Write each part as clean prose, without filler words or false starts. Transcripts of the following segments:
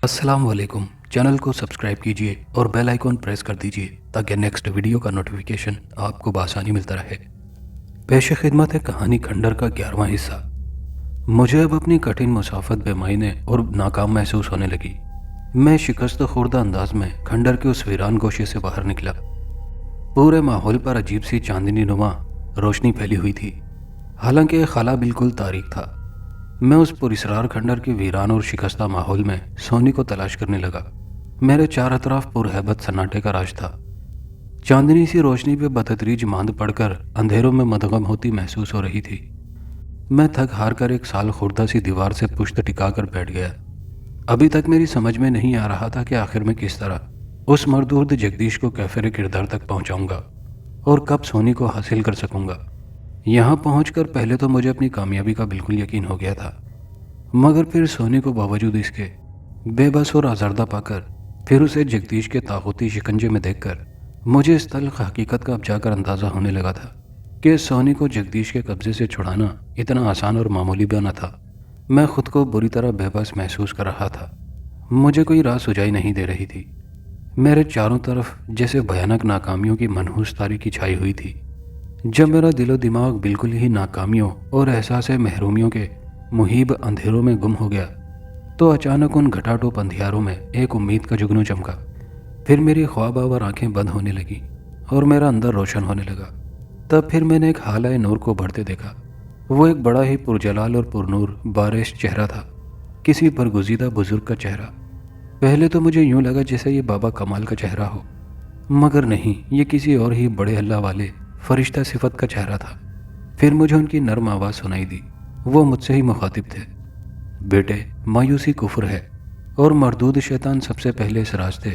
अस्सलाम वालेकुम। चैनल को सब्सक्राइब कीजिए और बेल आइकॉन प्रेस कर दीजिए ताकि नेक्स्ट वीडियो का नोटिफिकेशन आपको बआसानी मिलता रहे। पेश खिदमत है कहानी खंडर का 11वां हिस्सा। मुझे अब अपनी कठिन मुसाफत बेमायने और नाकाम महसूस होने लगी। मैं शिकस्त खुर्दा अंदाज में खंडर के उस वीरान गोशे से बाहर निकला। पूरे माहौल पर अजीब सी चांदनी नुमा रोशनी फैली हुई थी, हालांकि खाला बिल्कुल तारीक था। मैं उस पुरस्रार खंडर के वीरान और शिकस्ता माहौल में सोनी को तलाश करने लगा। मेरे चार अतराफ पुरहैबत सन्नाटे का राज था। चांदनी सी रोशनी पे बतदरीज मांद पड़कर अंधेरों में मदगम होती महसूस हो रही थी। मैं थक हार कर एक साल खुर्दा सी दीवार से पुश्त टिका कर बैठ गया। अभी तक मेरी समझ में नहीं आ रहा था कि आखिर में किस तरह उस मरदूर्द जगदीश को कैफे किरदार तक पहुंचाऊंगा और कब सोनी को हासिल कर सकूंगा। यहाँ पहुंचकर पहले तो मुझे अपनी कामयाबी का बिल्कुल यकीन हो गया था, मगर फिर सोनी को बावजूद इसके बेबस और आज़ारदा पाकर, फिर उसे जगदीश के ताकूती शिकंजे में देखकर मुझे इस तल्ख हकीकत का अब जाकर अंदाज़ा होने लगा था कि सोनी को जगदीश के कब्जे से छुड़ाना इतना आसान और मामूली भी न था। मैं खुद को बुरी तरह बेबस महसूस कर रहा था। मुझे कोई राह सुझाई नहीं दे रही थी। मेरे चारों तरफ जैसे भयानक नाकामियों की मनहूस तारीकी छाई हुई थी। जब मेरा दिलो दिमाग बिल्कुल ही नाकामियों और एहसास महरूमियों के मुहीब अंधेरों में गुम हो गया, तो अचानक उन घटाटोप अंधियारों में एक उम्मीद का जुगनू चमका। फिर मेरी ख्वाबावर आंखें बंद होने लगी और मेरा अंदर रोशन होने लगा। तब फिर मैंने एक हालाए नूर को बढ़ते देखा। वो एक बड़ा ही पुरजलाल और पुरनूर बारिश चेहरा था, किसी बरगुजीदा बुजुर्ग का चेहरा। पहले तो मुझे यूं लगा जैसे ये बाबा कमाल का चेहरा हो, मगर नहीं, ये किसी और ही बड़े अल्लाह वाले फरिश्ता सिफत का चेहरा था। फिर मुझे उनकी नर्म आवाज़ सुनाई दी। वो मुझसे ही मुखातिब थे। बेटे, मायूसी कुफ्र है और मरदूद शैतान सबसे पहले इस रास्ते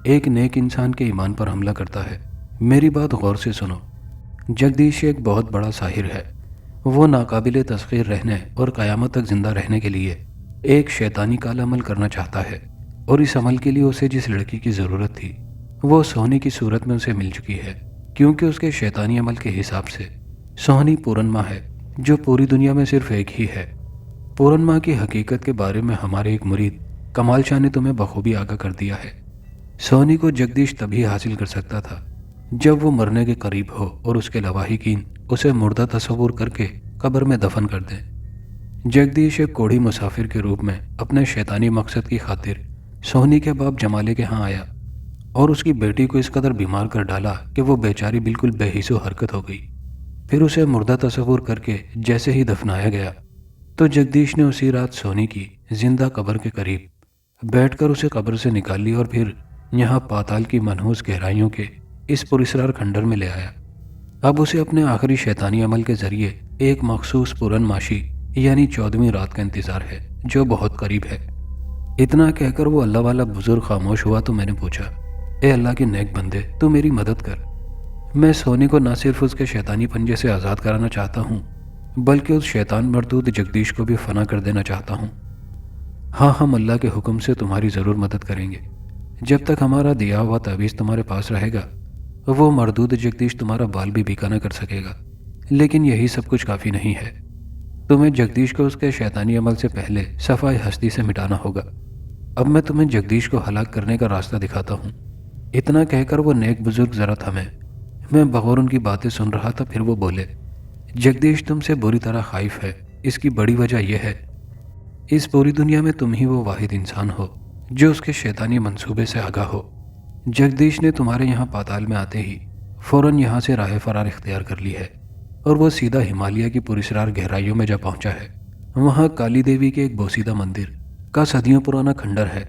एक नेक इंसान के ईमान पर हमला करता है। मेरी बात गौर से सुनो। जगदीश एक बहुत बड़ा साहिर है। वो नाकाबिले तस्खीर रहने और क़यामत तक जिंदा रहने के लिए एक शैतानी काला अमल करना चाहता है, और इस अमल के लिए उसे जिस लड़की की ज़रूरत थी वो सोनी की सूरत में उसे मिल चुकी है, क्योंकि उसके शैतानी अमल के हिसाब से सोनी पूरनमा है, जो पूरी दुनिया में सिर्फ एक ही है। पूरनमा की हकीकत के बारे में हमारे एक मुरीद कमाल शाह ने तुम्हें बखूबी आगाह कर दिया है। सोनी को जगदीश तभी हासिल कर सकता था जब वो मरने के करीब हो और उसके लवाहिकीन उसे मुर्दा तस्वुर करके कब्र में दफन कर दें। जगदीश एक कोढ़ी मुसाफिर के रूप में अपने शैतानी मकसद की खातिर सोनी के बाप जमाले के यहाँ आया और उसकी बेटी को इस कदर बीमार कर डाला कि वो बेचारी बिल्कुल बेहिसो हरकत हो गई। फिर उसे मुर्दा तस्वुर करके जैसे ही दफनाया गया, तो जगदीश ने उसी रात सोनी की जिंदा कब्र के करीब बैठकर उसे कब्र से निकाल ली और फिर यहाँ पाताल की मनहूस गहराइयों के इस पुरस्रार खंडर में ले आया। अब उसे अपने आखिरी शैतानी अमल के जरिए एक मखसूस पूरनमाशी यानी 14वीं रात का इंतजार है, जो बहुत करीब है। इतना कहकर वो अल्लाह वाला बुजुर्ग खामोश हुआ तो मैंने पूछा, ए अल्लाह के नेक बंदे, तू मेरी मदद कर। मैं सोनी को न सिर्फ उसके शैतानी पंजे से आज़ाद कराना चाहता हूँ, बल्कि उस शैतान मरदूद जगदीश को भी फना कर देना चाहता हूँ। हाँ, हम अल्लाह के हुक्म से तुम्हारी ज़रूर मदद करेंगे। जब तक हमारा दिया हुआ तावीज़ तुम्हारे पास रहेगा, वो मरदूद जगदीश तुम्हारा बाल भी बीका न कर सकेगा। लेकिन यही सब कुछ काफ़ी नहीं है। तुम्हें जगदीश को उसके शैतानी अमल से पहले सफाई हस्ती से मिटाना होगा। अब मैं तुम्हें जगदीश को हलाक करने का रास्ता दिखाता हूँ। इतना कहकर वो नेक बुजुर्ग जरा थमे। मैं बगौर उनकी बातें सुन रहा था। फिर वो बोले, जगदीश तुमसे बुरी तरह खाइफ है। इसकी बड़ी वजह यह है, इस पूरी दुनिया में तुम ही वो वाहिद इंसान हो जो उसके शैतानी मंसूबे से आगाह हो। जगदीश ने तुम्हारे यहाँ पाताल में आते ही फौरन यहाँ से राह फरार इख्तियार कर ली है और वो सीधा हिमालय की पुरस्रार गहराइयों में जा पहुंचा है। वहाँ काली देवी के एक बोसीदा मंदिर का सदियों पुराना खंडर है,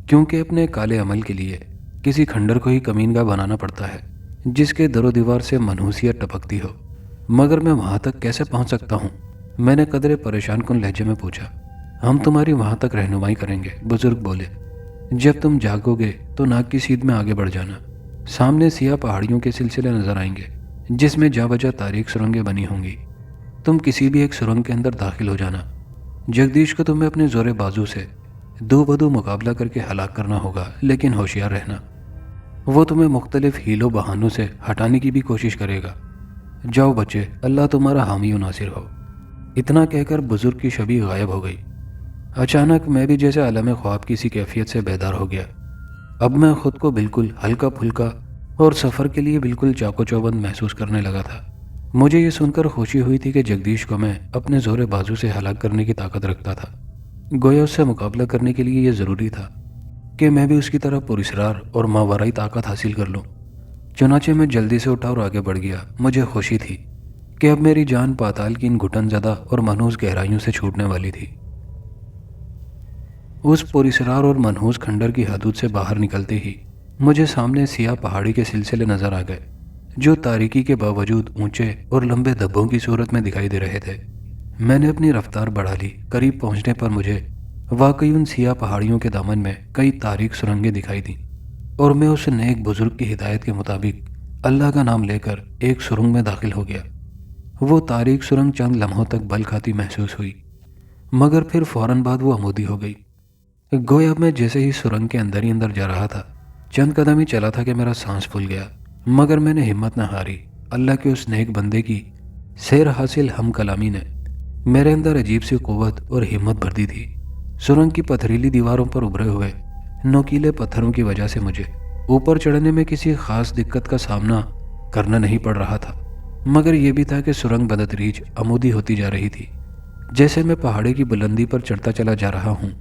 क्योंकि अपने काले अमल के लिए किसी खंडर को ही कमीनगाह बनाना पड़ता है जिसके दरो दीवार से मनहूसियत टपकती हो। मगर मैं वहाँ तक कैसे पहुँच सकता हूँ? मैंने कदरे परेशान कुन लहजे में पूछा। हम तुम्हारी वहाँ तक रहनुमाई करेंगे, बुजुर्ग बोले। जब तुम जागोगे तो नाक की सीध में आगे बढ़ जाना। सामने सियाह पहाड़ियों के सिलसिले नजर आएंगे जिसमें जा बजा तारीख सुरंगें बनी होंगी। तुम किसी भी एक सुरंग के अंदर दाखिल हो जाना। जगदीश को तुम्हें अपने जोरे बाजू से दो बदो मुकाबला करके हलाक करना होगा, लेकिन होशियार रहना। वो तुम्हें मुख्तलिफ हीलों बहानों से हटाने की भी कोशिश करेगा। जाओ बच्चे, अल्लाह तुम्हारा हामी व नासिर हो। इतना कहकर बुजुर्ग की छवि गायब हो गई। अचानक मैं भी जैसे आलम ख्वाब की सी कैफियत से बेदार हो गया। अब मैं खुद को बिल्कुल हल्का फुल्का और सफ़र के लिए बिल्कुल चाको चौबंद महसूस करने लगा था। मुझे ये सुनकर खुशी हुई थी कि जगदीश को मैं अपने जोरे बाजू से हलाक करने की ताकत रखता था। गोया उससे मुकाबला करने के लिए ये ज़रूरी था कि मैं भी उसकी तरह पुरस्कार और मावराई ताकत हासिल कर लूँ। चुनाचे मैं जल्दी से उठा और आगे बढ़ गया। मुझे खुशी थी कि अब मेरी जान पाताल की इन घुटनज़दा और मनहूस गहराइयों से छूटने वाली थी। उस पुरस्कार और मनहूस खंडर की हदूद से बाहर निकलते ही मुझे सामने सियाह पहाड़ी के सिलसिले नजर आ गए, जो तारीकी के बावजूद ऊंचे और लंबे धब्बों की सूरत में दिखाई दे रहे थे। मैंने अपनी रफ्तार बढ़ा ली। करीब पहुंचने पर मुझे वाकई उन सियाह पहाड़ियों के दामन में कई तारीक सुरंगें दिखाई दी और मैं उस नेक बुजुर्ग की हिदायत के मुताबिक अल्लाह का नाम लेकर एक सुरंग में दाखिल हो गया। वो तारीक सुरंग चंद लम्हों तक बल खाती महसूस हुई, मगर फिर फौरन बाद वो आमूदी हो गई। गोया मैं जैसे ही सुरंग के अंदर ही अंदर जा रहा था, चंद कदम ही चला था कि मेरा सांस फूल गया, मगर मैंने हिम्मत न हारी। अल्लाह के उस नेक बंदे की सैर हासिल हम कलामी ने मेरे अंदर अजीब सी कुव्वत और हिम्मत भर दी थी। सुरंग की पथरीली दीवारों पर उभरे हुए नोकीले पत्थरों की वजह से मुझे ऊपर चढ़ने में किसी खास दिक्कत का सामना करना नहीं पड़ रहा था, मगर यह भी था कि सुरंग बदतरीज आमूदी होती जा रही थी। जैसे मैं पहाड़ी की बुलंदी पर चढ़ता चला जा रहा हूँ,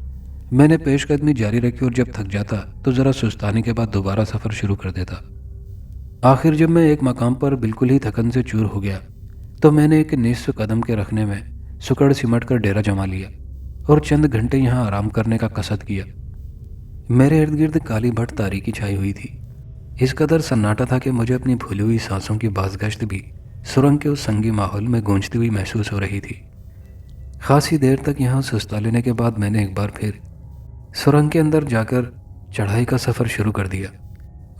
मैंने पेशकदमी जारी रखी और जब थक जाता तो ज़रा सुस्ताने के बाद दोबारा सफ़र शुरू कर देता। आखिर जब मैं एक मकाम पर बिल्कुल ही थकन से चूर हो गया तो मैंने एक निस्फ कदम के रखने में सुकड़ सिमट कर डेरा जमा लिया और चंद घंटे यहाँ आराम करने का कसद किया। मेरे इर्द गिर्द काली भट तारीकी छाई हुई थी। इस कदर सन्नाटा था कि मुझे अपनी भूली हुई सांसों की बाज़गश्त भी सुरंग के उस संगी माहौल में गूंजती हुई महसूस हो रही थी। खासी देर तक यहाँ सुस्ता लेने के बाद मैंने एक बार फिर सुरंग के अंदर जाकर चढ़ाई का सफ़र शुरू कर दिया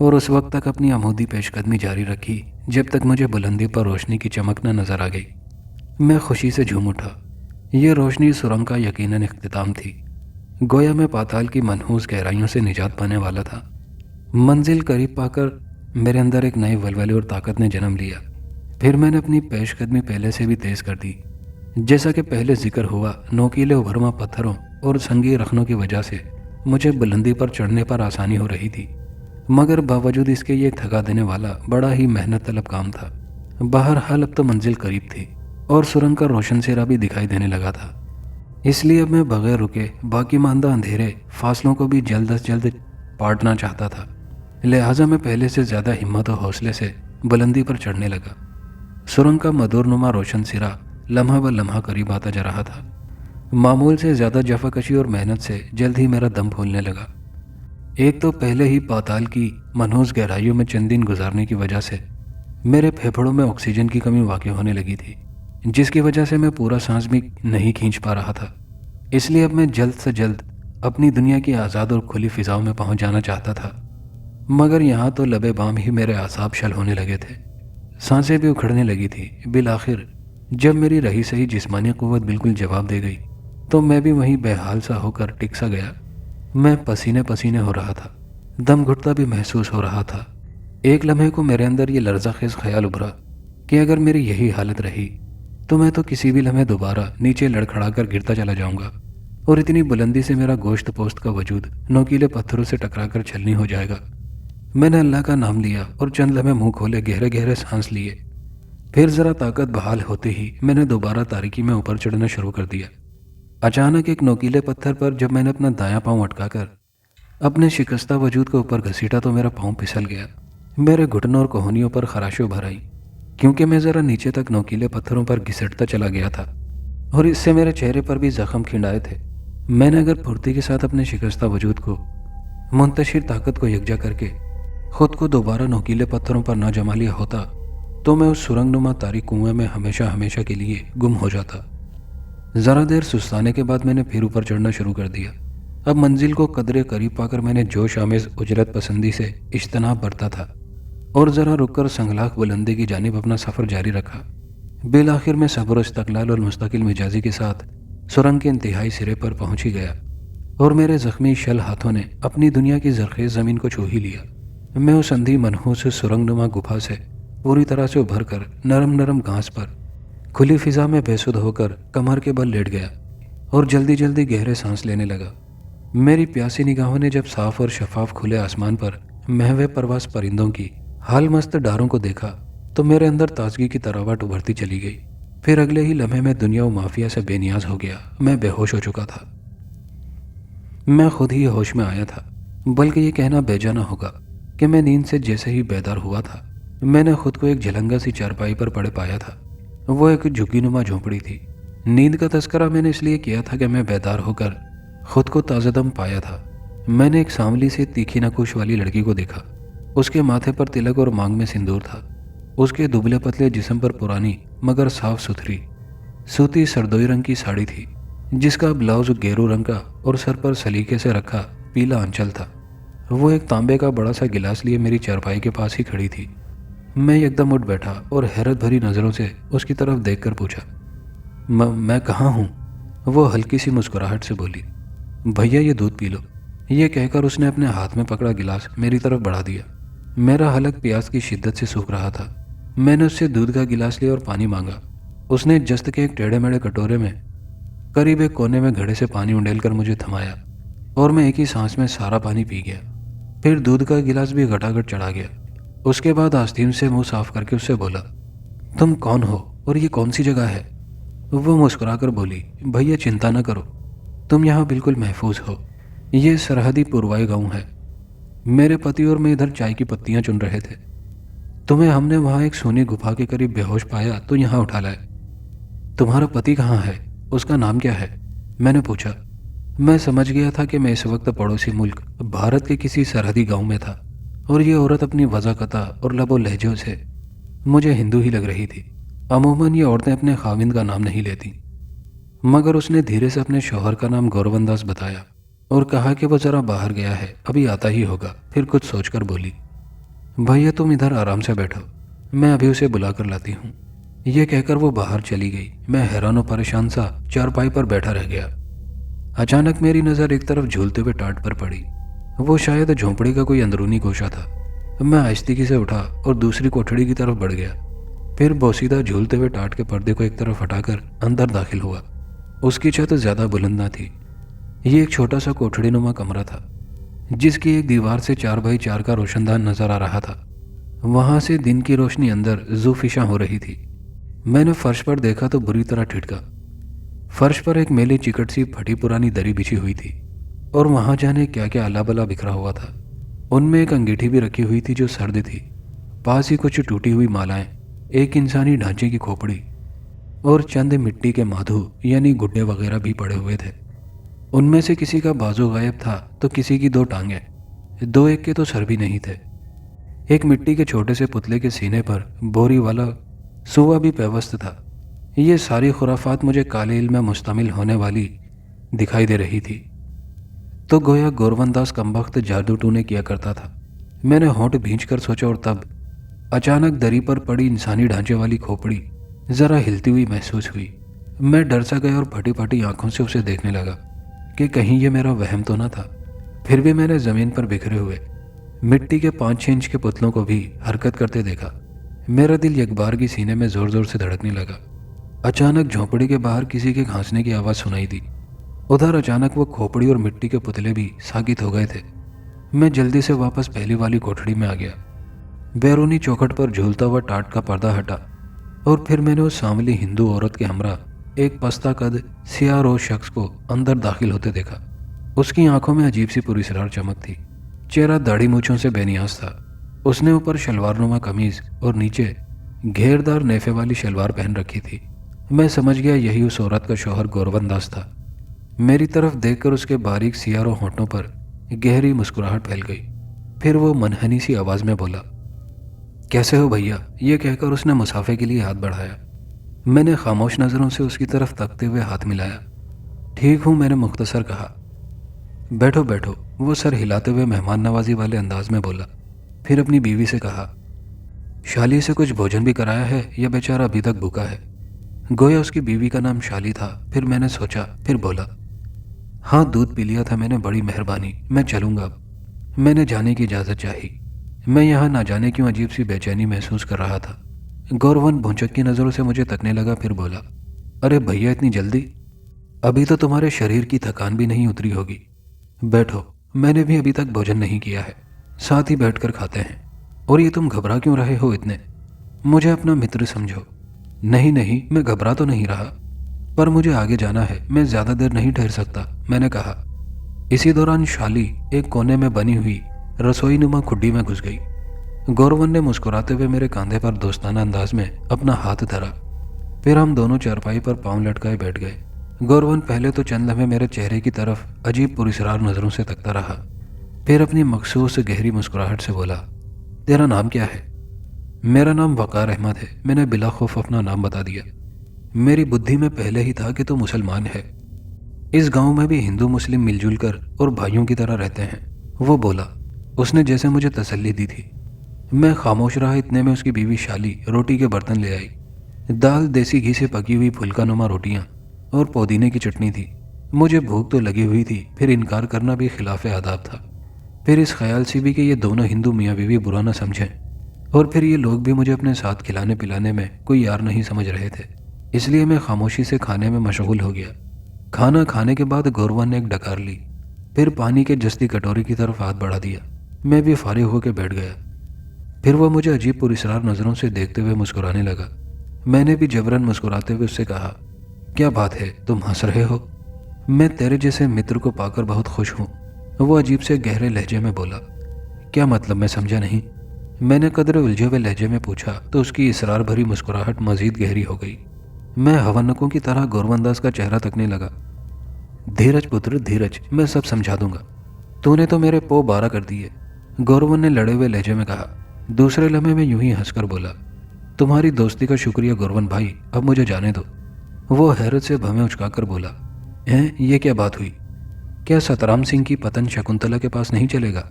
और उस वक्त तक अपनी आमूदी पेशकदमी जारी रखी जब तक मुझे बुलंदी पर रोशनी की चमक न नजर आ गई। मैं खुशी से झूम उठा। ये रोशनी सुरंग का यकीनन इख्तिताम थी। गोया मैं पाताल की मनहूस गहराइयों से निजात पाने वाला था। मंजिल करीब पाकर मेरे अंदर एक नए वलवले और ताकत ने जन्म लिया। फिर मैंने अपनी पेशकदमी पहले से भी तेज़ कर दी। जैसा कि पहले जिक्र हुआ, नोकीले उभरमा पत्थरों और संगी रखनों की वजह से मुझे बुलंदी पर चढ़ने पर आसानी हो रही थी, मगर बावजूद इसके ये थका देने वाला बड़ा ही मेहनत तलब काम था। बहरहाल अब तो मंजिल करीब थी और सुरंग का रोशन सिरा भी दिखाई देने लगा था। इसलिए अब मैं बगैर रुके बाकी मानदा अंधेरे फासलों को भी जल्द अज जल्द पाटना चाहता था। लिहाजा मैं पहले से ज़्यादा हिम्मत और हौसले से बुलंदी पर चढ़ने लगा। सुरंग का मधुरनुमा रोशन सिरा लम्हा ब लम्हा करीब आता जा रहा था। मामूल से ज़्यादा जफाकशी और मेहनत से जल्द ही मेरा दम फूलने लगा। एक तो पहले ही पाताल की मनहूस गहराइयों में चंद दिन गुजारने की वजह से मेरे फेफड़ों में ऑक्सीजन की कमी वाक़ई होने लगी थी, जिसकी वजह से मैं पूरा सांस भी नहीं खींच पा रहा था। इसलिए अब मैं जल्द से जल्द अपनी दुनिया की आज़ाद और खुली फ़िज़ाओं में पहुंच जाना चाहता था, मगर यहाँ तो लबे बाम ही मेरे आसाब शल होने लगे थे। सांसें भी उखड़ने लगी थी। बिलाखिर जब मेरी रही सही जिस्मानी क़ुव्वत बिल्कुल जवाब दे गई तो मैं भी वहीं बेहाल सा होकर टिक सा गया। मैं पसीने पसीने हो रहा था, दम घुटता भी महसूस हो रहा था। एक लम्हे को मेरे अंदर ये लर्ज़ाखेज़ ख्याल उभरा कि अगर मेरी यही हालत रही तो मैं तो किसी भी लम्हे दोबारा नीचे लड़खड़ा कर गिरता चला जाऊंगा और इतनी बुलंदी से मेरा गोश्त पोस्त का वजूद नोकीले पत्थरों से टकरा कर छलनी हो जाएगा। मैंने अल्लाह का नाम लिया और चंद लम्हे मुंह खोले गहरे गहरे सांस लिए। फिर ज़रा ताकत बहाल होते ही मैंने दोबारा तारीकी में ऊपर चढ़ना शुरू कर दिया। अचानक एक नोकीले पत्थर पर जब मैंने अपना दायां पाँव अटकाकर अपने शिकस्ता वजूद को ऊपर घसीटा तो मेरा पाँव फिसल गया। मेरे घुटनों और कोहनियों पर खराशें उभर आई, क्योंकि मैं ज़रा नीचे तक नोकीले पत्थरों पर घिसटता चला गया था और इससे मेरे चेहरे पर भी जख्म खिंडाए थे। मैंने अगर फुर्ती के साथ अपने शिकस्ता वजूद को मुंतशिर ताकत को यकजा करके खुद को दोबारा नोकीले पत्थरों पर ना जमा लिया होता तो मैं उस सुरंगनुमा तारीक कुएं में हमेशा हमेशा के लिए गुम हो जाता। ज़रा देर सुस्ताने के बाद मैंने फिर ऊपर चढ़ना शुरू कर दिया। अब मंजिल को कदरे करीब पाकर मैंने जोश आमेज उजरत पसंदी से इज्तनाब बरता था और ज़रा रुककर संगलाख बुलंदी की जानिब अपना सफ़र जारी रखा। बिलाखिर मैं सब्र इस्तक़लाल और मुस्तकिल मिजाजी के साथ सुरंग के इंतहाई सिरे पर पहुंच ही गया और मेरे ज़ख्मी शल हाथों ने अपनी दुनिया की ज़रखेज़ ज़मीन को छू ही लिया। मैं उस अंधी मनहूस सुरंगनुमा गुफा से पूरी तरह से उभर कर नरम नरम घास पर खुली फिजा में बेसुध होकर कमर के बल लेट गया और जल्दी जल्दी गहरे सांस लेने लगा। मेरी प्यासी निगाहों ने जब साफ और शफाफ खुले आसमान पर महवे परवास परिंदों की हाल मस्त डारों को देखा तो मेरे अंदर ताजगी की तरावट उभरती चली गई। फिर अगले ही लम्हे में दुनिया व माफिया से बेनियाज हो गया। मैं बेहोश हो चुका था। मैं खुद ही होश में आया था, बल्कि ये कहना बेजाना होगा कि मैं नींद से जैसे ही बेदार हुआ था मैंने खुद को एक झलंगा सी चारपाई पर पड़े पाया था। वो एक झुग्गीनुमा झोंपड़ी थी। नींद का तस्करा मैंने इसलिए किया था कि मैं बेदार होकर खुद को ताज़ादम पाया था। मैंने एक सांवली से तीखी नकुश वाली लड़की को देखा। उसके माथे पर तिलक और मांग में सिंदूर था। उसके दुबले पतले जिस्म पर पुरानी मगर साफ सुथरी सूती सरदोई रंग की साड़ी थी, जिसका ब्लाउज गेरू रंग का और सर पर सलीके से रखा पीला आंचल था। वो एक तांबे का बड़ा सा गिलास लिए मेरी चारपाई के पास ही खड़ी थी। मैं एकदम उठ बैठा और हैरत भरी नज़रों से उसकी तरफ देखकर पूछा, मैं कहाँ हूँ? वो हल्की सी मुस्कुराहट से बोली, भैया ये दूध पी लो। ये कहकर उसने अपने हाथ में पकड़ा गिलास मेरी तरफ बढ़ा दिया। मेरा हलक प्यास की शिद्दत से सूख रहा था। मैंने उससे दूध का गिलास लिया और पानी मांगा। उसने जस्त के एक टेढ़े मेढ़े कटोरे में करीब एक कोने में घड़े से पानी उंडेलकर मुझे थमाया और मैं एक ही सांस में सारा पानी पी गया। फिर दूध का गिलास भी घटाघट चढ़ा गया। उसके बाद आस्तीन से मुंह साफ करके उससे बोला, तुम कौन हो और ये कौन सी जगह है? वो मुस्कुराकर बोली, भैया चिंता न करो, तुम यहाँ बिल्कुल महफूज हो। ये सरहदी पुरवाई गांव है। मेरे पति और मैं इधर चाय की पत्तियां चुन रहे थे। तुम्हें हमने वहाँ एक सोनी गुफा के करीब बेहोश पाया तो यहाँ उठा लाए। तुम्हारा पति कहाँ है? उसका नाम क्या है? मैंने पूछा। मैं समझ गया था कि मैं इस वक्त पड़ोसी मुल्क भारत के किसी सरहदी गांव में था और ये औरत अपनी वज़ाकता और लबो लहजों से मुझे हिंदू ही लग रही थी। अमूमन ये औरतें अपने खाविंद का नाम नहीं लेती, मगर उसने धीरे से अपने शौहर का नाम गौरवंदास बताया और कहा कि वो ज़रा बाहर गया है, अभी आता ही होगा। फिर कुछ सोचकर बोली, भैया तुम इधर आराम से बैठो, मैं अभी उसे बुला कर लाती हूँ। यह कहकर वो बाहर चली गई। मैं हैरान और परेशान सा चारपाई पर बैठा रह गया। अचानक मेरी नज़र एक तरफ झूलते हुए टाट पर पड़ी। वो शायद झोंपड़ी का कोई अंदरूनी गोशा था। मैं आहिस्ती से उठा और दूसरी कोठड़ी की तरफ बढ़ गया। फिर बोसीदा झूलते हुए टाट के पर्दे को एक तरफ हटाकर अंदर दाखिल हुआ। उसकी छत ज़्यादा बुलंद न थी। ये एक छोटा सा कोठड़ी नुमा कमरा था, जिसकी एक दीवार से 4x4 का रोशनदान नजर आ रहा था। वहां से दिन की रोशनी अंदर ज़ूफिशा हो रही थी। मैंने फर्श पर देखा तो बुरी तरह ठिठका। फर्श पर एक मेली चिकट सी फटी पुरानी दरी बिछी हुई थी और वहां जाने क्या क्या अला बला बिखरा हुआ था। उनमें एक अंगीठी भी रखी हुई थी जो सर्द थी। पास ही कुछ टूटी हुई मालाएं, एक इंसानी ढांचे की खोपड़ी और चंद मिट्टी के माधु यानी गुड्डे वगैरह भी पड़े हुए थे। उनमें से किसी का बाजू गायब था तो किसी की 2 टांगें, 2 एक के तो सर भी नहीं थे। एक मिट्टी के छोटे से पुतले के सीने पर बोरी वाला सुवा भी पेवस्त था। ये सारी खुराफात मुझे काले इल्म में मुश्तमिल होने वाली दिखाई दे रही थी। तो गोया गोरवंदास कमबख्त जादू टूने किया करता था। मैंने होंठ भींच कर सोचा और तब अचानक दरी पर पड़ी इंसानी ढांचे वाली खोपड़ी जरा हिलती हुई महसूस हुई। मैं डर सा गया और फटी फटी आंखों से उसे देखने लगा कि कहीं ये मेरा वहम तो न था। फिर भी मैंने जमीन पर बिखरे हुए मिट्टी के 5-6 इंच के पुतलों को भी हरकत करते देखा। मेरा दिल यकबारगी सीने में जोर जोर से धड़कने लगा। अचानक झोंपड़ी के बाहर किसी के खांसने की आवाज़ सुनाई दी। उधर अचानक वो खोपड़ी और मिट्टी के पुतले भी साकित हो गए थे। मैं जल्दी से वापस पहली वाली कोठड़ी में आ गया। बैरूनी चौखट पर झूलता हुआ टाट का पर्दा हटा और फिर मैंने उस सांवली हिंदू औरत के हमरा एक पस्ता कद सियाह रोज शख्स को अंदर दाखिल होते देखा। उसकी आंखों में अजीब सी पुरस्कार चमक थी। चेहरा दाढ़ी मूंछों से बेनियाज था। उसने ऊपर शलवारनुमा कमीज और नीचे घेरदार नेफे वाली शलवार पहन रखी थी। मैं समझ गया यही उस औरत का शौहर गौरवंदास था। मेरी तरफ देखकर उसके बारीक सियारों होंठों पर गहरी मुस्कुराहट फैल गई। फिर वो मनहनी सी आवाज में बोला, कैसे हो भैया? ये कहकर उसने मुसाफे के लिए हाथ बढ़ाया। मैंने खामोश नज़रों से उसकी तरफ तकते हुए हाथ मिलाया। ठीक हूँ, मैंने मुख्तसर कहा। बैठो बैठो, वो सर हिलाते हुए मेहमान नवाजी वाले अंदाज में बोला। फिर अपनी बीवी से कहा, शाली से कुछ भोजन भी कराया है या बेचारा अभी तक भूखा है? गोया उसकी बीवी का नाम शाली था। फिर मैंने सोचा, फिर बोला, हाँ दूध पी लिया था मैंने, बड़ी मेहरबानी, मैं चलूँगा अब। मैंने जाने की इजाज़त चाही। मैं यहाँ ना जाने क्यों अजीब सी बेचैनी महसूस कर रहा था। गौरवन भौचक की नज़रों से मुझे तकने लगा। फिर बोला, अरे भैया इतनी जल्दी? अभी तो तुम्हारे शरीर की थकान भी नहीं उतरी होगी। बैठो, मैंने भी अभी तक भोजन नहीं किया है, साथ ही बैठकर खाते हैं। और ये तुम घबरा क्यों रहे हो इतने? मुझे अपना मित्र समझो। नहीं नहीं, मैं घबरा तो नहीं रहा, पर मुझे आगे जाना है, मैं ज्यादा देर नहीं ठहर सकता, मैंने कहा। इसी दौरान शाली एक कोने में बनी हुई रसोई नुमा खुड्डी में घुस गई। गौरवन ने मुस्कुराते हुए मेरे कंधे पर दोस्ताना अंदाज में अपना हाथ धरा। फिर हम दोनों चारपाई पर पांव लटकाए बैठ गए। गौरवन पहले तो चंद लम्हे मेरे चेहरे की तरफ अजीब पुरस्कार नजरों से तकता रहा, फिर अपनी मखसूस गहरी मुस्कुराहट से बोला, तेरा नाम क्या है? मेरा नाम वकार अहमद है, मैंने बिला खौफ अपना नाम बता दिया। मेरी बुद्धि में पहले ही था कि तू मुसलमान है। इस गांव में भी हिंदू मुस्लिम मिलजुल कर और भाइयों की तरह रहते हैं, वो बोला। उसने जैसे मुझे तसल्ली दी थी। मैं खामोश रहा, इतने में उसकी बीवी शाली रोटी के बर्तन ले आई। दाल, देसी घी से पकी हुई फुल्का नुमा रोटियां और पुदीने की चटनी थी। मुझे भूख तो लगी हुई थी, फिर इनकार करना भी खिलाफ आदाब था। फिर इस ख्याल से भी कि ये दोनों हिंदू मियाँ बीवी बुरा ना समझें, और फिर ये लोग भी मुझे अपने साथ खिलाने पिलाने में कोई यार नहीं समझ रहे थे, इसलिए मैं खामोशी से खाने में मशगूल हो गया। खाना खाने के बाद गौरवन ने एक डकार ली, फिर पानी के जस्ती कटोरी की तरफ हाथ बढ़ा दिया। मैं भी फारिग होकर बैठ गया। फिर वह मुझे अजीब पुरस्कार नज़रों से देखते हुए मुस्कुराने लगा। मैंने भी जबरन मुस्कुराते हुए उससे कहा, क्या बात है, तुम हंस रहे हो? मैं तेरे जैसे मित्र को पाकर बहुत खुश हूँ। वो अजीब से गहरे लहजे में बोला। क्या मतलब, मैं समझा नहीं। मैंने कदरे उलझे हुए लहजे में पूछा तो उसकी इसरार भरी मुस्कुराहट मजीद गहरी हो गई। मैं हवनकों की तरह गौरवनदास का चेहरा तकने लगा। धीरज पुत्र धीरज, मैं सब समझा दूंगा। तूने तो मेरे पो 12 कर दिए, गौरवन ने लड़े हुए लहजे में कहा। दूसरे लम्हे में यूं ही हंसकर बोला, तुम्हारी दोस्ती का शुक्रिया गौरवन भाई, अब मुझे जाने दो। वो हैरत से भवें उचकाकर बोला, हैं, ये क्या बात हुई? क्या सतराम सिंह की पतन शकुंतला के पास नहीं चलेगा?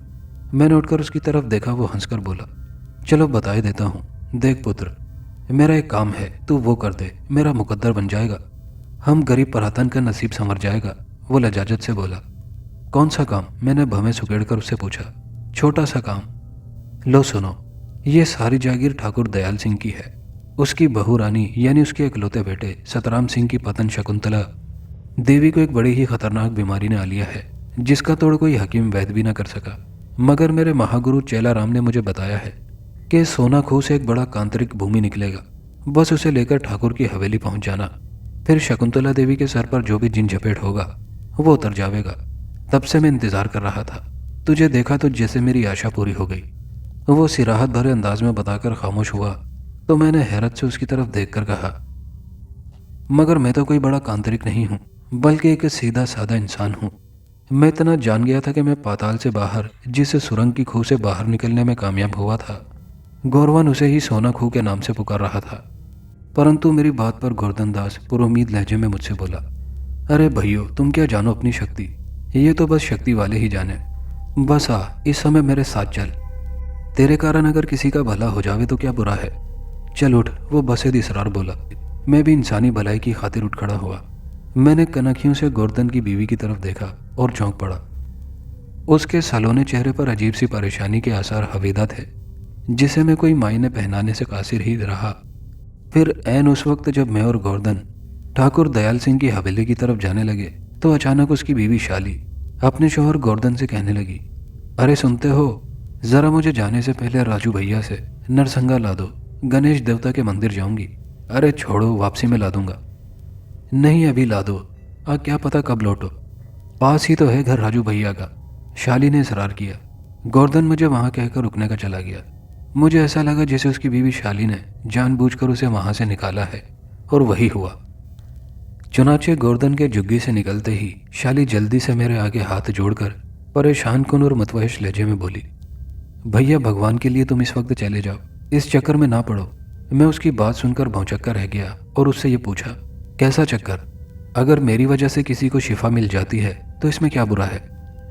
मैंने उठकर उसकी तरफ देखा। वो हंसकर बोला, चलो बताए देता हूँ। देख पुत्र, मेरा एक काम है, तू वो कर दे, मेरा मुकद्दर बन जाएगा। हम गरीब परातन का नसीब संवर जाएगा। वो लजाजत से बोला, कौन सा काम? मैंने भवें सुकेड़कर उससे पूछा। छोटा सा काम। लो सुनो, ये सारी जागीर ठाकुर दयाल सिंह की है। उसकी बहू रानी यानी उसके इकलौते बेटे सतराम सिंह की पतन शकुंतला देवी को एक बड़ी ही खतरनाक बीमारी ने आ लिया है, जिसका तोड़ कोई हकीम वैद्य भी न कर सका। मगर मेरे महागुरु चेला राम ने मुझे बताया है कि सोना खूह से एक बड़ा कांतरिक भूमि निकलेगा, बस उसे लेकर ठाकुर की हवेली पहुंच जाना। फिर शकुंतला देवी के सर पर जो भी जिन झपेट होगा वो उतर जाएगा। तब से मैं इंतजार कर रहा था, तुझे देखा तो जैसे मेरी आशा पूरी हो गई। वो सिराहत भरे अंदाज में बताकर खामोश हुआ तो मैंने हैरत से उसकी तरफ देखकर कहा, मगर मैं तो कोई बड़ा कांतरिक नहीं हूँ, बल्कि एक सीधा साधा इंसान हूँ। मैं इतना जान गया था कि मैं पाताल से बाहर जिस सुरंग की खूह से बाहर निकलने में कामयाब हुआ था, गौरवन उसे ही सोना खूह के नाम से पुकार रहा था। परंतु मेरी बात पर गोवर्धन दास पुरोम्मीद लहजे में मुझसे बोला, अरे भैयो, तुम क्या जानो अपनी शक्ति, ये तो बस शक्ति वाले ही जाने। बस आ, इस समय मेरे साथ चल। तेरे कारण अगर किसी का भला हो जावे तो क्या बुरा है। चल उठ, वो बसेद इसरार बोला। मैं भी इंसानी भलाई की खातिर उठ खड़ा हुआ। मैंने कनखियों से गोवर्धन की बीवी की तरफ देखा और चौंक पड़ा। उसके सलोने चेहरे पर अजीब सी परेशानी के आसार हवेदा थे, जिसे मैं कोई मायने पहनाने से कासिर ही रहा। फिर ऐन उस वक्त जब मैं और गोवर्धन ठाकुर दयाल सिंह की हवेली की तरफ जाने लगे तो अचानक उसकी बीवी शाली अपने शोहर गोवर्धन से कहने लगी, अरे सुनते हो, जरा मुझे जाने से पहले राजू भैया से नरसंगा ला दो, गणेश देवता के मंदिर जाऊंगी। अरे छोड़ो, वापसी में ला दूंगा। नहीं, अभी ला दो, क्या पता कब लौटो, पास ही तो है घर राजू भैया का। शाली ने इसरार किया। गोवर्धन मुझे वहां कहकर रुकने का चला गया। मुझे ऐसा लगा जैसे उसकी बीवी शाली ने जानबूझकर उसे वहां से निकाला है, और वही हुआ। चुनाचे गोवर्धन के जुग्गी से निकलते ही शाली जल्दी से मेरे आगे हाथ जोड़कर परेशान कुन और मतवहिश लहजे में बोली, भैया भगवान के लिए तुम इस वक्त चले जाओ, इस चक्कर में ना पड़ो। मैं उसकी बात सुनकर भौचक्का रह गया और उससे ये पूछा, कैसा चक्कर? अगर मेरी वजह से किसी को शिफा मिल जाती है तो इसमें क्या बुरा है?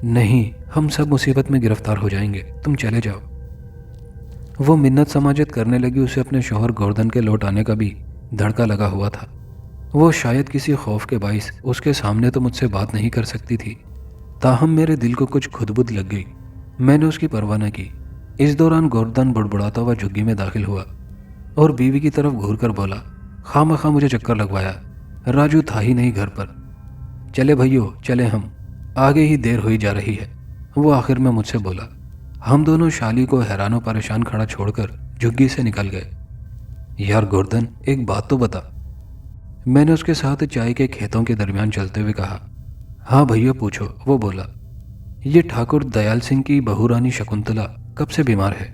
नहीं, हम सब मुसीबत में गिरफ्तार हो जाएंगे, तुम चले जाओ। वो मिन्नत समाजत करने लगी। उसे अपने शौहर गोवर्धन के लौट आने का भी धड़का लगा हुआ था। वो शायद किसी खौफ के बाइस उसके सामने तो मुझसे बात नहीं कर सकती थी, ताहम मेरे दिल को कुछ खुदबुद लग गई। मैंने उसकी परवाह न की। इस दौरान गोवर्धन बुड़बुड़ाता हुआ झुग्गी में दाखिल हुआ और बीवी की तरफ घूर कर बोला, खामखा मुझे चक्कर लगवाया, राजू था ही नहीं घर पर। चले भैयो चले, हम आगे ही देर हुई जा रही है, वो आखिर में मुझसे बोला। हम दोनों शाली को हैरानों परेशान खड़ा छोड़कर झुग्गी से निकल गए। यार गोर्धन, एक बात तो बता, मैंने उसके साथ चाय के खेतों के दरमियान चलते हुए कहा। हाँ भैया पूछो, वो बोला। ये ठाकुर दयाल सिंह की बहू रानी शकुंतला कब से बीमार है?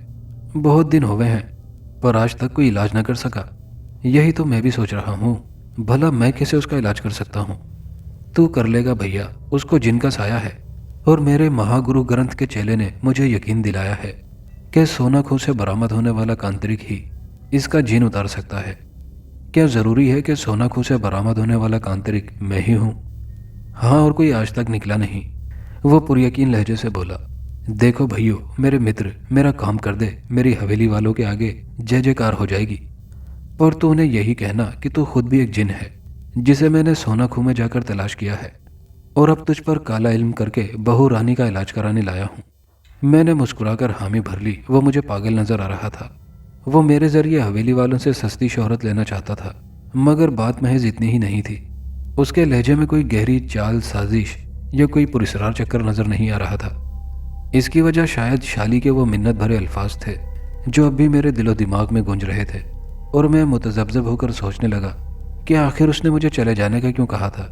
बहुत दिन हो गए हैं, पर आज तक कोई इलाज न कर सका। यही तो मैं भी सोच रहा हूँ, भला मैं कैसे उसका इलाज कर सकता हूँ? तू कर लेगा भैया, उसको जिनका साया है। और मेरे महागुरु ग्रंथ के चेले ने मुझे यकीन दिलाया है कि सोनाखू से बरामद होने वाला तांत्रिक ही इसका जीन उतार सकता है। क्या जरूरी है कि सोनाखू से बरामद होने वाला तांत्रिक मैं ही हूँ? हाँ, और कोई आज तक निकला नहीं, वो पुरयकीन लहजे से बोला। देखो भैयो, मेरे मित्र, मेरा काम कर दे, मेरी हवेली वालों के आगे जय जयकार हो जाएगी। पर तू उन्हें यही कहना कि तू खुद भी एक जिन है, जिसे मैंने सोनाखू में जाकर तलाश किया है, और अब तुझ पर काला इल्म करके बहू रानी का इलाज कराने लाया हूँ। मैंने मुस्कुराकर हामी भर ली। वो मुझे पागल नजर आ रहा था। वो मेरे जरिए हवेली वालों से सस्ती शोहरत लेना चाहता था, मगर बात महज इतनी ही नहीं थी। उसके लहजे में कोई गहरी चाल साजिश या कोई पुरस्कार चक्कर नजर नहीं आ रहा था। इसकी वजह शायद शाली के वो मिन्नत भरे अल्फाज थे जो अब भी मेरे दिलो दिमाग में गूंज रहे थे, और मैं मुतज़ब्ज़ब होकर सोचने लगा कि आखिर उसने मुझे चले जाने का क्यों कहा था,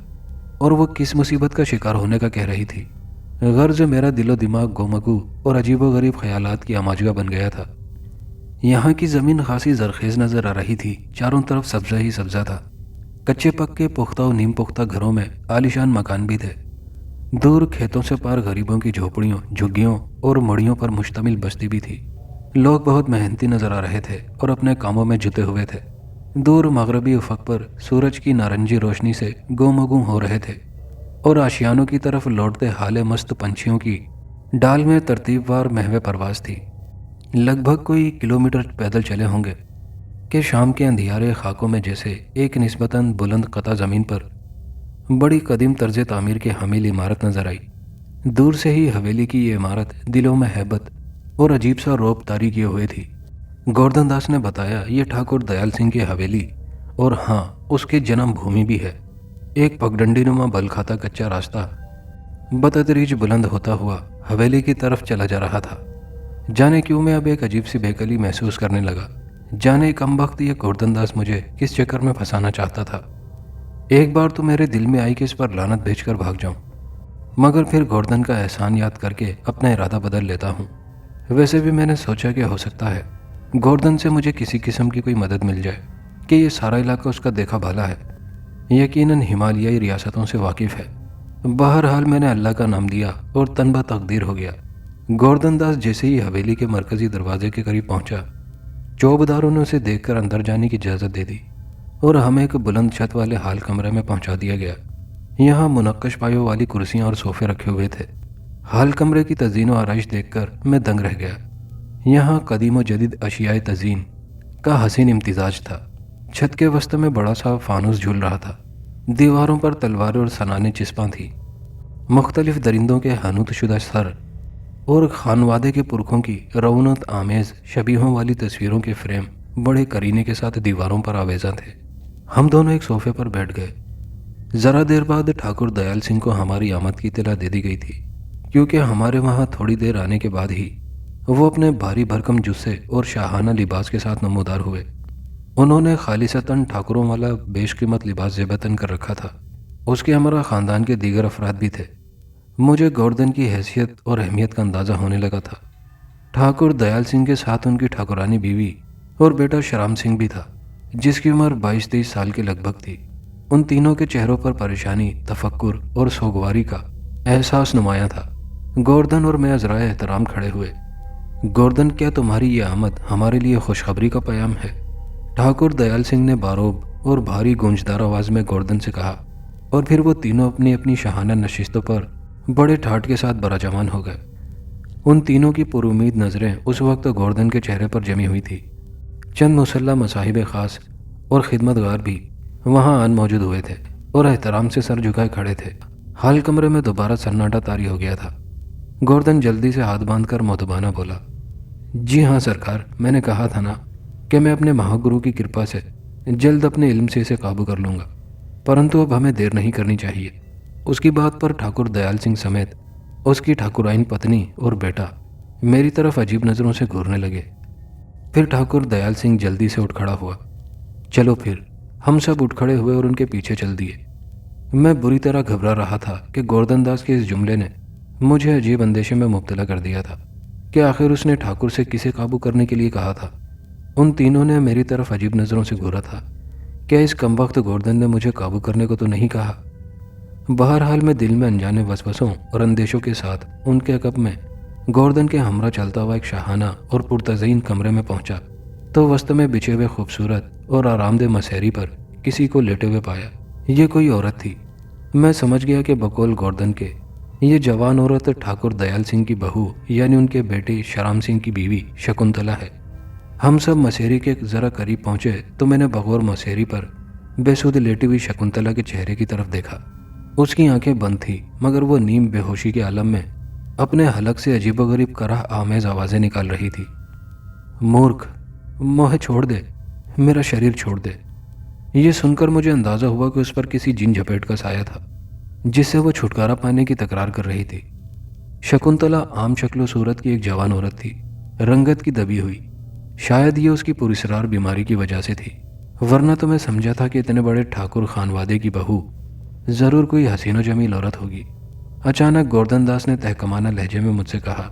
और वो किस मुसीबत का शिकार होने का कह रही थी। गर्ज मेरा दिलो दिमाग गोमगू और अजीबोगरीब ख्यालात की आमाजगा बन गया था। यहाँ की ज़मीन खासी जरखेज नजर आ रही थी। चारों तरफ सब्जा ही सब्जा था। कच्चे पक्के, पुख्ता और नीम पुख्ता घरों में आलीशान मकान भी थे। दूर खेतों से पार गरीबों की झोपड़ियों, झुग्गियों और मड़ियों पर मुश्तमिल बस्ती भी थी। लोग बहुत मेहनती नजर आ रहे थे और अपने कामों में जुटे हुए थे। दूर मगरबी उफक पर सूरज की नारंगी रोशनी से गोमगू हो रहे थे, और आशियानों की तरफ लौटते हाले मस्त पंछियों की डाल में तरतीबवार महवे परवास थी। लगभग कोई किलोमीटर पैदल चले होंगे कि शाम के अंधियारे खाकों में जैसे एक निस्बतन बुलंद कता ज़मीन पर बड़ी कदीम तर्ज तामीर की हमील इमारत नजर आई। दूर से ही हवेली की ये इमारत दिलों में हैबत और अजीब सा रौब तारी किए हुए थी। गोवर्धन दास ने बताया, ये ठाकुर दयाल सिंह की हवेली और हाँ, उसकी जन्म भूमि भी है। एक पगडंडी नुमा बल खाता कच्चा रास्ता बतदरीज बुलंद होता हुआ हवेली की तरफ चला जा रहा था। जाने क्यों मैं अब एक अजीब सी बेकली महसूस करने लगा। जाने कम वक्त ये गोवर्धन दास मुझे किस चक्कर में फंसाना चाहता था। एक बार तो मेरे दिल में आई कि इस पर लानत भेजकर भाग जाऊं, मगर फिर गोवर्धन का एहसान याद करके अपना इरादा बदल लेता हूं। वैसे भी मैंने सोचा कि हो सकता है गोवर्धन से मुझे किसी किस्म की कोई मदद मिल जाए कि ये सारा इलाका उसका देखा भाला है, यकीनन हिमालयी रियासतों से वाकिफ है। बहरहाल मैंने अल्लाह का नाम दिया और तनबा तकदीर हो गया। गोवर्धन दास जैसे ही हवेली के मरकजी दरवाजे के करीब पहुंचा, चौबदारों ने उसे देखकर अंदर जाने की इजाज़त दे दी और हमें एक बुलंद छत वाले हाल कमरे में पहुंचा दिया गया। यहाँ मुनक्कश पायों वाली कुर्सियां और सोफे रखे हुए थे। हाल कमरे की तज़ीन व आराइश देखकर मैं दंग रह गया। यहाँ कदीम व जदीद अशियाए तज़ीन का हसीन इम्तिजाज था। छत के वस्त में बड़ा सा फानूस झूल रहा था। दीवारों पर तलवारें और सनाने चिस्पां थी। मुख्तलिफ दरिंदों के हनूत शुदा सर और खानवादे के पुरखों की रौनत आमेज शबीहों वाली तस्वीरों के फ्रेम बड़े करीने के साथ दीवारों पर आवेजा थे। हम दोनों एक सोफे पर बैठ गए। जरा देर बाद ठाकुर दयाल सिंह को हमारी आमद की इत्तला दे दी गई थी, क्योंकि हमारे वहाँ थोड़ी देर आने के बाद ही वो अपने भारी भरकम जुस्से और शाहाना लिबास के साथ नमूदार हुए। उन्होंने खालिसतन ठाकुरों वाला बेशकीमत लिबास ज़ेबतन कर रखा था। उसके हमारा ख़ानदान के दीगर अफराद भी थे। मुझे गोवर्धन की हैसियत और अहमियत का अंदाज़ा होने लगा था। ठाकुर दयाल सिंह के साथ उनकी ठाकुरानी बीवी और बेटा शराम सिंह भी था, जिसकी उम्र 22-23 साल के लगभग थी। उन तीनों के चेहरों पर परेशानी, तफक्कुर और सोगवारी का एहसास नुमाया था। गोवर्धन और मैं अज़राए एहतराम खड़े हुए। गोवर्धन, क्या तुम्हारी ये आमद हमारे लिए खुशखबरी का पैगाम है? ठाकुर दयाल सिंह ने बारोब और भारी गूंजदार आवाज़ में गोवर्धन से कहा, और फिर वो तीनों अपनी अपनी शाहाना नशिस्तों पर बड़े ठाठ के साथ बराजमान हो गए। उन तीनों की पुरुमीद नज़रें उस वक्त गोवर्धन के चेहरे पर जमी हुई थी। चंद मुसल्ला मसाहिब ख़ास और खिदमतगार भी वहाँ आन मौजूद हुए थे और एहतराम से सर झुकाए खड़े थे। हाल कमरे में दोबारा सन्नाटा तारी हो गया था। गोवर्धन जल्दी से हाथ बांधकर मोतबाना बोला, जी हाँ सरकार, मैंने कहा था ना कि मैं अपने महागुरु की कृपा से जल्द अपने इल्म से इसे काबू कर लूँगा, परंतु अब हमें देर नहीं करनी चाहिए। उसकी बात पर ठाकुर दयाल सिंह समेत उसकी ठाकुराइन पत्नी और बेटा मेरी तरफ अजीब नज़रों से घूरने लगे। फिर ठाकुर दयाल सिंह जल्दी से उठ खड़ा हुआ। चलो फिर, हम सब उठ खड़े हुए और उनके पीछे चल दिए। मैं बुरी तरह घबरा रहा था कि गोवर्धन दास के इस जुमले ने मुझे अजीब अंदेशे में मुब्तला कर दिया था कि आखिर उसने ठाकुर से किसे काबू करने के लिए कहा था। उन तीनों ने मेरी तरफ अजीब नज़रों से घूरा था। क्या इस कमबख्त गोवर्धन ने मुझे काबू करने को तो नहीं कहा? बहरहाल मैं दिल में अनजाने वसवसों और अंदेशों के साथ उनके अकब में गोवर्धन के हमरा चलता हुआ एक शाहाना और पुरतज़ीन कमरे में पहुंचा तो वस्त में बिछे हुए खूबसूरत और आरामदेह मसहरी पर किसी को लेटे हुए पाया। ये कोई औरत थी। मैं समझ गया कि बकौल गोवर्धन के ये जवान औरत ठाकुर दयाल सिंह की बहू यानी उनके बेटे श्याम सिंह की बीवी शकुंतला है। हम सब मसेरी के ज़रा करीब पहुंचे तो मैंने बगौर मसेरी पर बेसुध लेटी हुई शकुंतला के चेहरे की तरफ देखा। उसकी आंखें बंद थी मगर वो नीम बेहोशी के आलम में अपने हलक से अजीबोगरीब कराह आमेज आवाज़ें निकाल रही थी। मूर्ख, मोहे छोड़ दे, मेरा शरीर छोड़ दे। ये सुनकर मुझे अंदाज़ा हुआ कि उस पर किसी जिन झपेट का साया था जिससे वो छुटकारा पाने की तकरार कर रही थी। शकुंतला आम शक्लो सूरत की एक जवान औरत थी, रंगत की दबी हुई। शायद ये उसकी पुरस्रार बीमारी की वजह से थी, वरना तो मैं समझा था कि इतने बड़े ठाकुर खानवादे की बहू ज़रूर कोई हसीनो जमील औरत होगी। अचानक गोवर्धन दास ने तहकमाना लहजे में मुझसे कहा,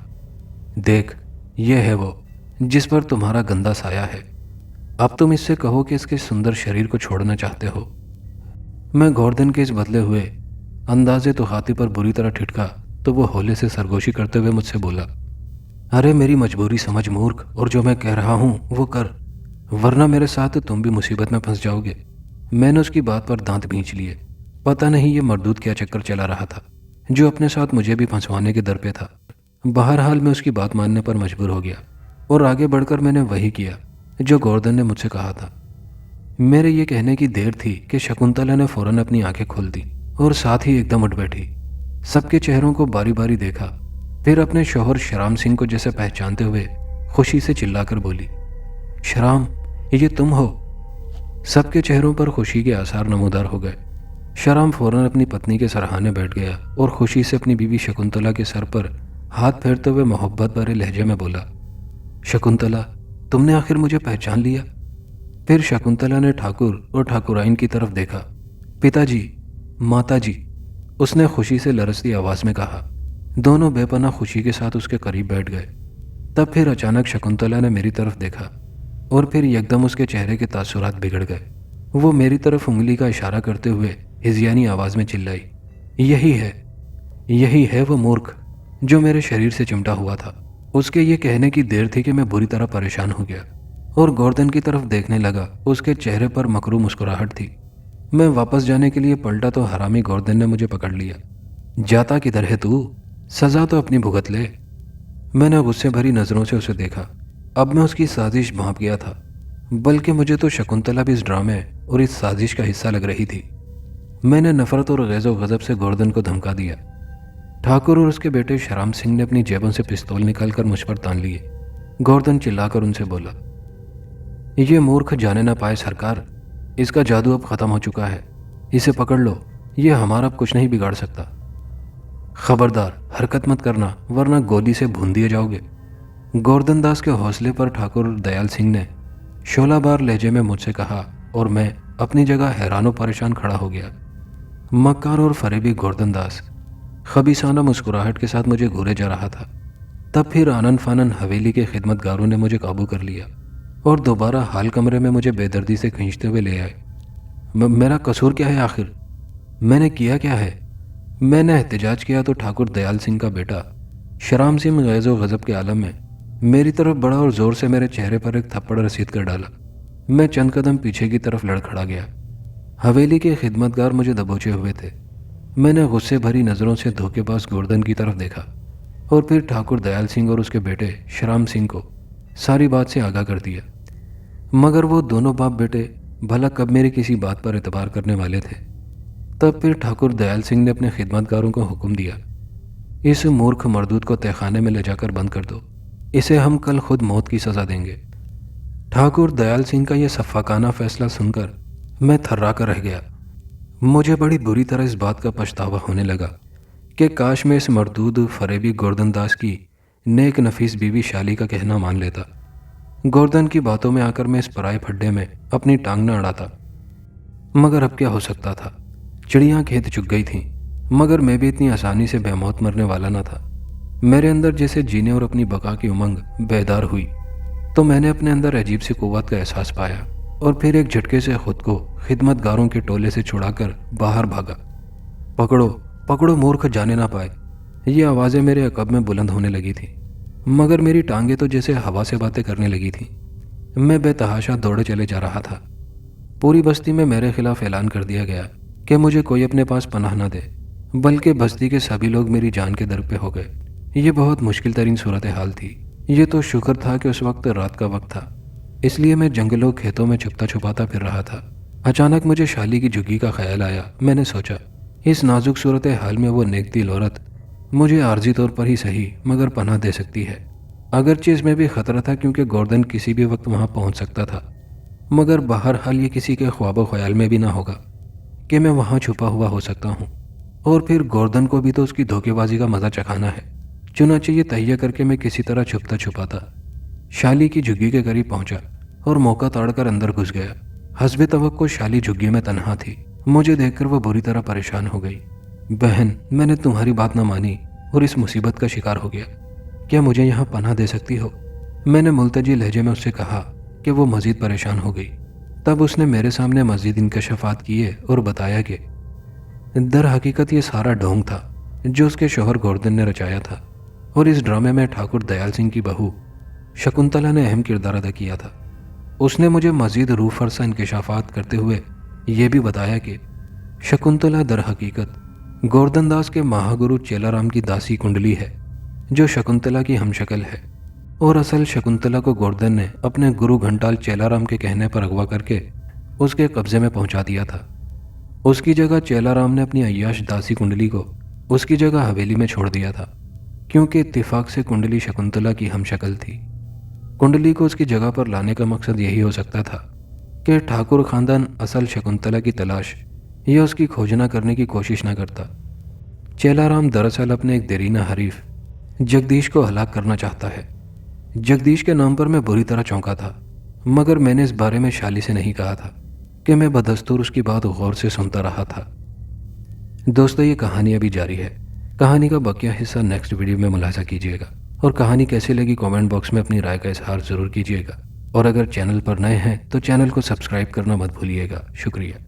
देख, ये है वो जिस पर तुम्हारा गंदा साया है। अब तुम इससे कहो कि इसके सुंदर शरीर को छोड़ना चाहते हो। मैं गोवर्धन के इस बदले हुए अंदाजे तो हाथी पर बुरी तरह ठिठका तो वो होले से सरगोशी करते हुए मुझसे बोला, अरे मेरी मजबूरी समझ मूर्ख, और जो मैं कह रहा हूँ वो कर, वरना मेरे साथ तुम भी मुसीबत में फंस जाओगे। मैंने उसकी बात पर दांत भींच लिए। पता नहीं ये मर्दूद क्या चक्कर चला रहा था जो अपने साथ मुझे भी फंसवाने के दर पे था। बहरहाल मैं उसकी बात मानने पर मजबूर हो गया और आगे बढ़कर मैंने वही किया जो गोवर्धन ने मुझसे कहा था। मेरे ये कहने की देर थी कि शकुंतला ने फौरन अपनी आंखें खोल दी और साथ ही एकदम उठ बैठी। सबके चेहरों को बारी बारी देखा, फिर अपने शौहर श्याम सिंह को जैसे पहचानते हुए खुशी से चिल्लाकर बोली, श्याम, ये तुम हो? सबके चेहरों पर खुशी के आसार नमूदार हो गए। श्याम फौरन अपनी पत्नी के सरहाने बैठ गया और खुशी से अपनी बीवी शकुंतला के सर पर हाथ फेरते हुए मोहब्बत भरे लहजे में बोला, शकुंतला, तुमने आखिर मुझे पहचान लिया? फिर शकुंतला ने ठाकुर और ठाकुराइन की तरफ देखा। पिताजी, माताजी, उसने खुशी से लरसती आवाज में कहा। दोनों बेपनाह खुशी के साथ उसके करीब बैठ गए। तब फिर अचानक शकुंतला ने मेरी तरफ देखा और फिर एकदम उसके चेहरे के तासुरात बिगड़ गए। वो मेरी तरफ उंगली का इशारा करते हुए हिज़ियानी आवाज में चिल्लाई, यही है वो मूर्ख जो मेरे शरीर से चिमटा हुआ था। उसके ये कहने की देर थी कि मैं बुरी तरह परेशान हो गया और गोवर्धन की तरफ देखने लगा। उसके चेहरे पर मकरू मुस्कुराहट थी। मैं वापस जाने के लिए पलटा तो हरामी गोवर्धन ने मुझे पकड़ लिया। जाता किधर है तू? सजा तो अपनी भुगत ले। मैंने गुस्से भरी नज़रों से उसे देखा। अब मैं उसकी साजिश भांप गया था, बल्कि मुझे तो शकुंतला भी इस ड्रामे और इस साजिश का हिस्सा लग रही थी। मैंने नफरत और गैज़ो गज़ब से गोवर्धन को धमका दिया। ठाकुर और उसके बेटे श्याम सिंह ने अपनी जेबों से पिस्तौल निकालकर मुझ पर तान लिए। गोवर्धन चिल्लाकर उनसे बोला, ये मूर्ख जाने ना पाए सरकार, इसका जादू अब खत्म हो चुका है। इसे पकड़ लो, ये हमारा अब कुछ नहीं बिगाड़ सकता। खबरदार, हरकत मत करना वरना गोली से भून दिए जाओगे। गोवर्धन दास के हौसले पर ठाकुर दयाल सिंह ने शोलाबार लहजे में मुझसे कहा और मैं अपनी जगह हैरानो परेशान खड़ा हो गया। मक्कार और फरेबी गोवर्धन दास खबीसाना मुस्कुराहट के साथ मुझे घूरे जा रहा था। तब फिर आनन फानन हवेली के खिदमतगारों ने मुझे काबू कर लिया और दोबारा हाल कमरे में मुझे बेदर्दी से खींचते हुए ले आए। मेरा कसूर क्या है आखिर? मैंने किया क्या है? मैंने एहतजाज किया तो ठाकुर दयाल सिंह का बेटा श्याम सिंह गैज़ो गज़ब के आलम में मेरी तरफ बढ़ा और ज़ोर से मेरे चेहरे पर एक थप्पड़ रसीद कर डाला। मैं चंद कदम पीछे की तरफ लड़खड़ा गया। हवेली के खिदमतगार मुझे दबोचे हुए थे। मैंने गुस्से भरी नज़रों से धोखेबाज गोवर्धन की तरफ देखा और फिर ठाकुर दयाल सिंह और उसके बेटे श्याम सिंह को सारी बात से आगाह कर दिया। मगर वो दोनों बाप बेटे भला कब मेरी किसी बात पर एतबार करने वाले थे। तब फिर ठाकुर दयाल सिंह ने अपने खिदमतगारों को हुक्म दिया, इस मूर्ख मरदूद को तहखाने में ले जाकर बंद कर दो, इसे हम कल खुद मौत की सज़ा देंगे। ठाकुर दयाल सिंह का यह सफ़ाकाना फैसला सुनकर मैं थर्रा कर रह गया। मुझे बड़ी बुरी तरह इस बात का पछतावा होने लगा कि काश मैं इस मरदूद फरेबी गोर्धन दास की नेक नफीस बीवी शाली का कहना मान लेता। गोर्धन की बातों में आकर मैं इस पराए फड्डे में अपनी टांग न अड़ाता। मगर अब क्या हो सकता था। चिड़ियाँ खेत चुग गई थीं, मगर मैं भी इतनी आसानी से बेमौत मरने वाला न था। मेरे अंदर जैसे जीने और अपनी बका की उमंग बेदार हुई तो मैंने अपने अंदर अजीब सी कुव्वत का एहसास पाया और फिर एक झटके से खुद को खिदमतगारों के टोले से छुड़ाकर बाहर भागा। पकड़ो पकड़ो, मूर्ख जाने ना पाए। ये आवाज़ें मेरे अकब में बुलंद होने लगी थी, मगर मेरी टांगें तो जैसे हवा से बातें करने लगी थीं। मैं बेतहाशा दौड़े चले जा रहा था। पूरी बस्ती में मेरे खिलाफ ऐलान कर दिया गया कि मुझे कोई अपने पास पनाह न दे, बल्कि बस्ती के सभी लोग मेरी जान के दर पे हो गए। ये बहुत मुश्किल तरीन सूरत हाल थी। ये तो शुक्र था कि उस वक्त रात का वक्त था, इसलिए मैं जंगलों खेतों में छुपता छुपाता फिर रहा था। अचानक मुझे शाली की झुग्गी का ख्याल आया। मैंने सोचा, इस नाजुक सूरत हाल में वो नेकदिल औरत मुझे आर्जी तौर पर ही सही मगर पनाह दे सकती है। अगरचे इसमें भी खतरा था क्योंकि गोर्धन किसी भी वक्त वहां पहुंच सकता था, मगर बहरहाल ये किसी के ख्वाबो ख्याल में भी ना होगा कि मैं वहां छुपा हुआ हो सकता हूँ। और फिर गोर्धन को भी तो उसकी धोखेबाजी का मजा चखाना है। चुनाचे ये तहिया करके मैं किसी तरह छुपता छुपाता शाली की झुग्गी के करीब पहुंचा और मौका ताड़कर अंदर घुस गया। हस्बे तवक्को शाली झुग्गी में तन्हा थी। मुझे देखकर वह बुरी तरह परेशान हो गई। बहन, मैंने तुम्हारी बात न मानी और इस मुसीबत का शिकार हो गया। क्या मुझे यहाँ पनाह दे सकती हो? मैंने मुल्तजी लहजे में उससे कहा कि वो मजीद परेशान हो गई। तब उसने मेरे सामने मजीद इंकशाफात किए और बताया कि दर हकीकत ये सारा ढोंग था जो उसके शोहर गोर्धन ने रचाया था, और इस ड्रामे में ठाकुर दयाल सिंह की बहू शकुंतला ने अहम किरदार अदा किया था। उसने मुझे मजीद रूह फरसा इंकशाफात करते हुए ये भी बताया कि शकुंतला दर हकीकत गोर्धन दास के महागुरु चेलाराम की दासी कुंडली है, जो शकुंतला की हमशक्ल है। और असल शकुंतला को गोर्धन ने अपने गुरु घंटाल चेलाराम के कहने पर अगवा करके उसके कब्जे में पहुंचा दिया था। उसकी जगह चेलाराम ने अपनी अय्याश दासी कुंडली को उसकी जगह हवेली में छोड़ दिया था, क्योंकि इत्तेफाक से कुंडली शकुंतला की हमशक्ल थी। कुंडली को उसकी जगह पर लाने का मकसद यही हो सकता था कि ठाकुर खानदान असल शकुंतला की तलाश या उसकी खोजना करने की कोशिश न करता। चेलाराम दरअसल अपने एक देरीना हरीफ जगदीश को हलाक करना चाहता है। जगदीश के नाम पर मैं बुरी तरह चौंका था, मगर मैंने इस बारे में शाली से नहीं कहा था कि मैं बदस्तूर उसकी बात गौर से सुनता रहा था। दोस्तों, ये कहानी अभी जारी है। कहानी का बकिया हिस्सा नेक्स्ट वीडियो में मुलाहिजा कीजिएगा, और कहानी कैसी लगी कमेंट बॉक्स में अपनी राय का इजहार ज़रूर कीजिएगा। और अगर चैनल पर नए हैं तो चैनल को सब्सक्राइब करना मत भूलिएगा। शुक्रिया।